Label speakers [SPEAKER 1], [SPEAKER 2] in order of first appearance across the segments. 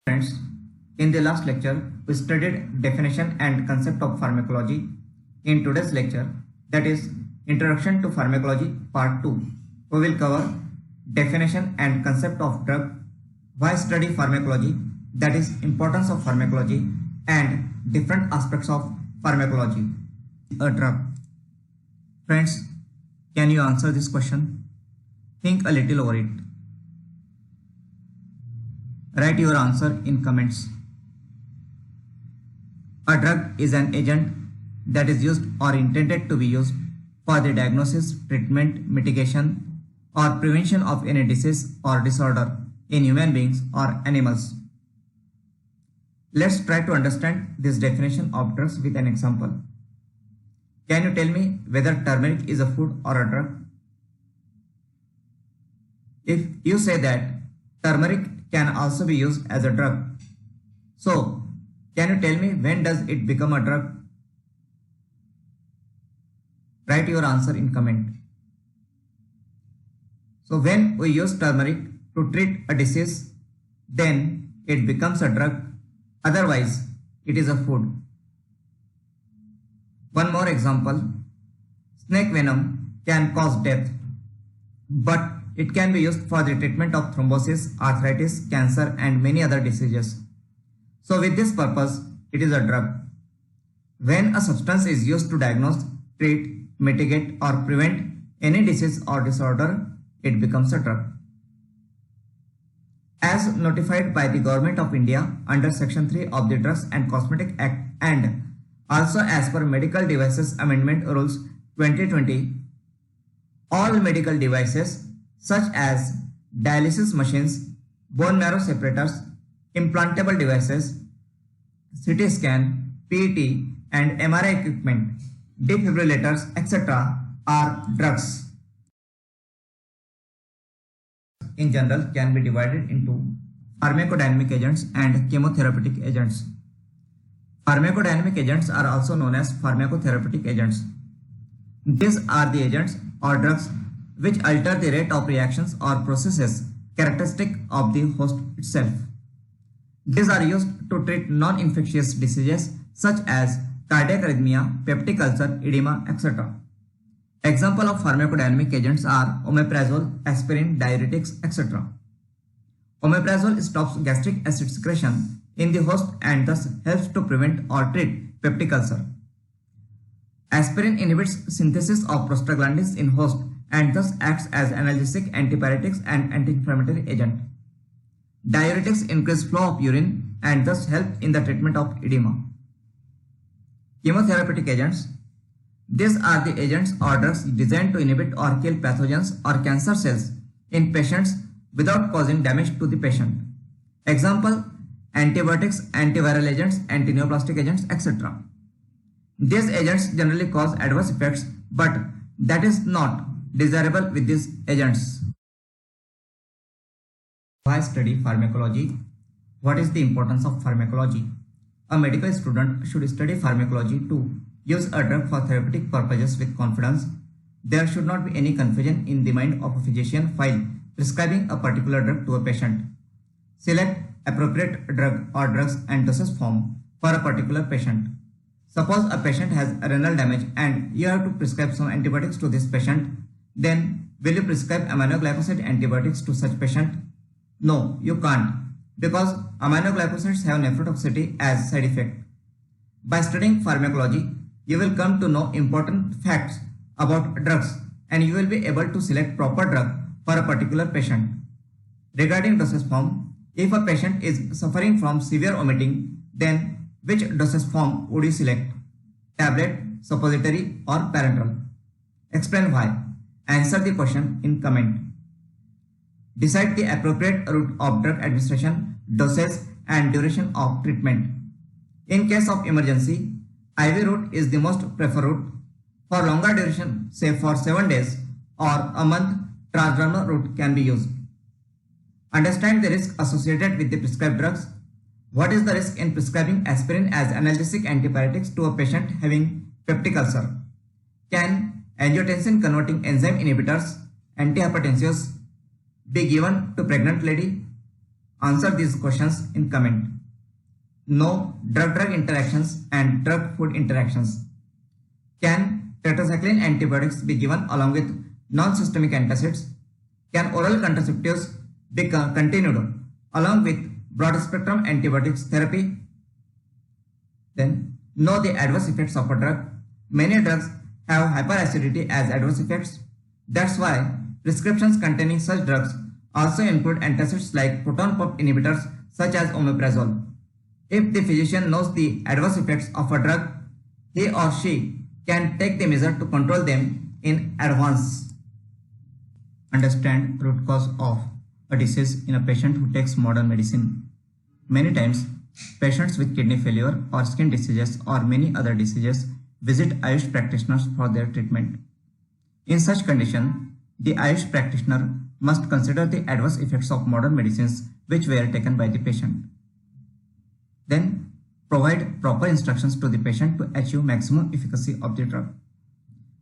[SPEAKER 1] Friends, in the last lecture, we studied definition and concept of pharmacology. In today's lecture, that is Introduction to Pharmacology Part 2, we will cover definition and concept of drug, why study pharmacology, that is importance of pharmacology and different aspects of pharmacology. A drug. Friends, can you answer this question? Think a little over it. Write your answer in comments. A drug is an agent that is used or intended to be used for the diagnosis, treatment, mitigation, or prevention of any disease or disorder in human beings or animals. Let's try to understand this definition of drugs with an example. Can you tell me whether turmeric is a food or a drug? If you say that turmeric can also be used as a drug, so can you tell me when does it become a drug? Write your answer in comment. So when we use turmeric to treat a disease, then it becomes a drug, otherwise it is a food. One more example, snake venom can cause death, but it can be used for the treatment of thrombosis, arthritis, cancer and many other diseases. So with this purpose, it is a drug. When a substance is used to diagnose, treat, mitigate or prevent any disease or disorder, it becomes a drug. As notified by the Government of India under Section 3 of the Drugs and Cosmetic Act and also as per Medical Devices Amendment Rules 2020, all medical devices such as dialysis machines, bone marrow separators, implantable devices, CT scan, PET and MRI equipment, defibrillators, etc. are drugs. In general can be divided into pharmacodynamic agents and chemotherapeutic agents. Pharmacodynamic agents are also known as pharmacotherapeutic agents. These are the agents or drugs which alter the rate of reactions or processes characteristic of the host itself. These are used to treat non-infectious diseases such as cardiac arrhythmia, peptic ulcer, edema, etc. Example of pharmacodynamic agents are omeprazole, aspirin, diuretics, etc. Omeprazole stops gastric acid secretion in the host and thus helps to prevent or treat peptic ulcer. Aspirin inhibits synthesis of prostaglandins in host and thus acts as analgesic, antipyretics and anti-inflammatory agent. Diuretics increase flow of urine and thus help in the treatment of edema. Chemotherapeutic agents. These are the agents or drugs designed to inhibit or kill pathogens or cancer cells in patients without causing damage to the patient. Example, antibiotics, antiviral agents, antineoplastic agents, etc. These agents generally cause adverse effects, but that is not desirable with these agents. Why study pharmacology? What is the importance of pharmacology? A medical student should study pharmacology to use a drug for therapeutic purposes with confidence. There should not be any confusion in the mind of a physician while prescribing a particular drug to a patient. Select appropriate drug or drugs and dosage form for a particular patient. Suppose a patient has renal damage and you have to prescribe some antibiotics to this patient. Then will you prescribe aminoglycoside antibiotics to such patient? No, you can't, because aminoglycosides have nephrotoxicity as side effect. By studying pharmacology, you will come to know important facts about drugs and you will be able to select proper drug for a particular patient. Regarding dosage form, if a patient is suffering from severe vomiting, then which dosage form would you select? Tablet, suppository or parenteral? Explain why. Answer the question in comment. Decide the appropriate route of drug administration, dosage and duration of treatment. In case of emergency, IV route is the most preferred route. For longer duration, say for 7 days or a month, transdermal route can be used. Understand the risk associated with the prescribed drugs. What is the risk in prescribing aspirin as analgesic antipyretics to a patient having peptic ulcer? Can angiotensin converting enzyme inhibitors, antihypertensives be given to pregnant lady? Answer these questions in comment. No drug-drug interactions and drug-food interactions. Can tetracycline antibiotics be given along with non-systemic antacids? Can oral contraceptives be continued along with broad-spectrum antibiotics therapy? Then, know the adverse effects of a drug. Many drugs have hyperacidity as adverse effects. That's why prescriptions containing such drugs also include antacids like proton pump inhibitors such as omeprazole. If the physician knows the adverse effects of a drug, he or she can take the measure to control them in advance. Understand root cause of a disease in a patient who takes modern medicine. Many times, patients with kidney failure or skin diseases or many other diseases visit Ayush practitioners for their treatment. In such condition, the Ayush practitioner must consider the adverse effects of modern medicines which were taken by the patient. Then, provide proper instructions to the patient to achieve maximum efficacy of the drug.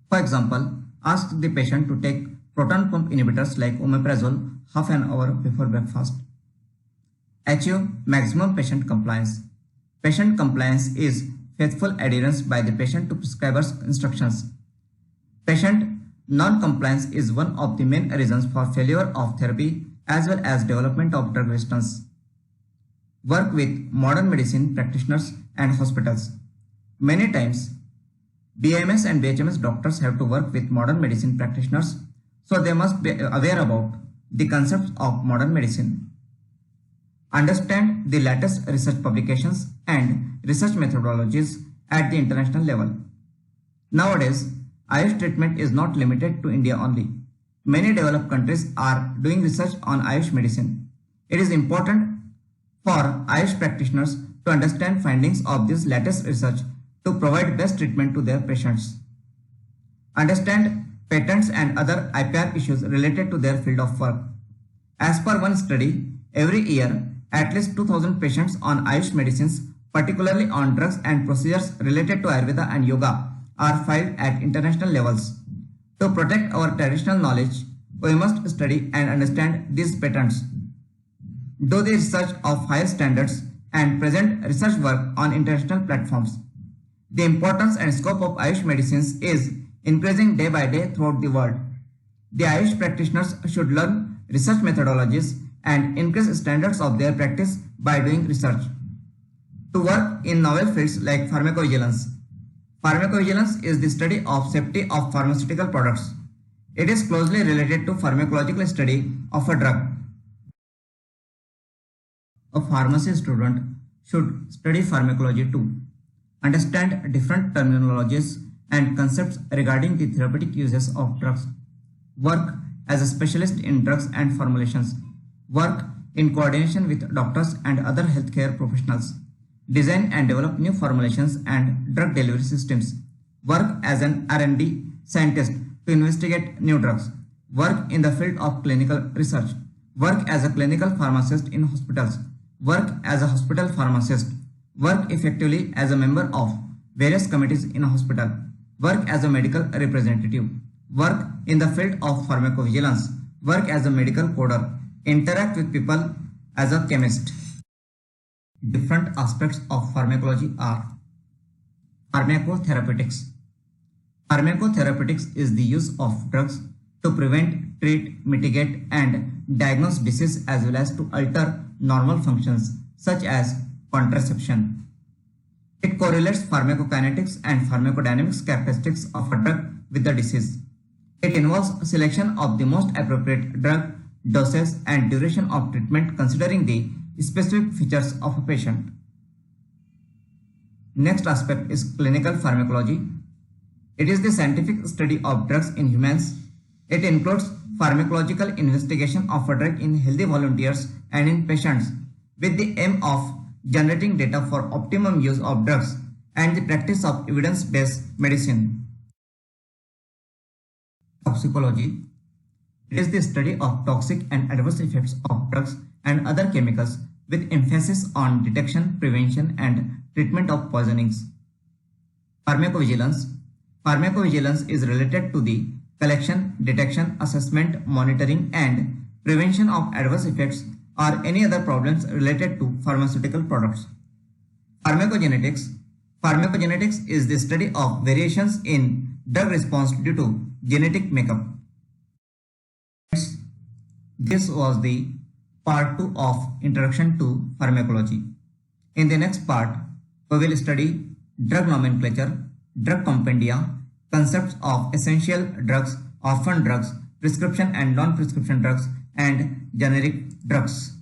[SPEAKER 1] For example, ask the patient to take proton pump inhibitors like omeprazole half an hour before breakfast. Achieve maximum patient compliance. Patient compliance is faithful adherence by the patient to prescriber's instructions. Patient non-compliance is one of the main reasons for failure of therapy as well as development of drug resistance. Work with modern medicine practitioners and hospitals. Many times, BAMS and BHMS doctors have to work with modern medicine practitioners, so they must be aware about the concepts of modern medicine. Understand the latest research publications and research methodologies at the international level. Nowadays, Ayush treatment is not limited to India only. Many developed countries are doing research on Ayush medicine. It is important for Ayush practitioners to understand findings of this latest research to provide best treatment to their patients. Understand patents and other IPR issues related to their field of work. As per one study, every year, at least 2,000 patients on Ayush medicines, particularly on drugs and procedures related to Ayurveda and Yoga, are filed at international levels. To protect our traditional knowledge, we must study and understand these patents. Do the research of higher standards and present research work on international platforms. The importance and scope of Ayush medicines is increasing day by day throughout the world. The Ayush practitioners should learn research methodologies and increase standards of their practice by doing research. To work in novel fields like pharmacovigilance. Pharmacovigilance is the study of safety of pharmaceutical products. It is closely related to pharmacological study of a drug. A pharmacy student should study pharmacology too, understand different terminologies and concepts regarding the therapeutic uses of drugs, work as a specialist in drugs and formulations, work in coordination with doctors and other healthcare professionals, design and develop new formulations and drug delivery systems, work as an R&D scientist to investigate new drugs, work in the field of clinical research, work as a clinical pharmacist in hospitals, work as a hospital pharmacist, work effectively as a member of various committees in a hospital, work as a medical representative, work in the field of pharmacovigilance, work as a medical coder, interact with people as a chemist. Different aspects of pharmacology are pharmacotherapeutics. Pharmacotherapeutics is the use of drugs to prevent, treat, mitigate, and diagnose disease as well as to alter normal functions such as contraception. It correlates pharmacokinetics and pharmacodynamics characteristics of a drug with the disease. It involves selection of the most appropriate drug, doses, and duration of treatment considering the specific features of a patient. Next aspect is clinical pharmacology. It is the scientific study of drugs in humans. It includes pharmacological investigation of a drug in healthy volunteers and in patients with the aim of generating data for optimum use of drugs and the practice of evidence-based medicine. Toxicology. It is the study of toxic and adverse effects of drugs and other chemicals with emphasis on detection, prevention, and treatment of poisonings. Pharmacovigilance. Pharmacovigilance is related to the collection, detection, assessment, monitoring, and prevention of adverse effects or any other problems related to pharmaceutical products. Pharmacogenetics. Pharmacogenetics is the study of variations in drug response due to genetic makeup. This was the part 2 of Introduction to Pharmacology. In the next part, we will study drug nomenclature, drug compendia, concepts of essential drugs, orphan drugs, prescription and non-prescription drugs, and generic drugs.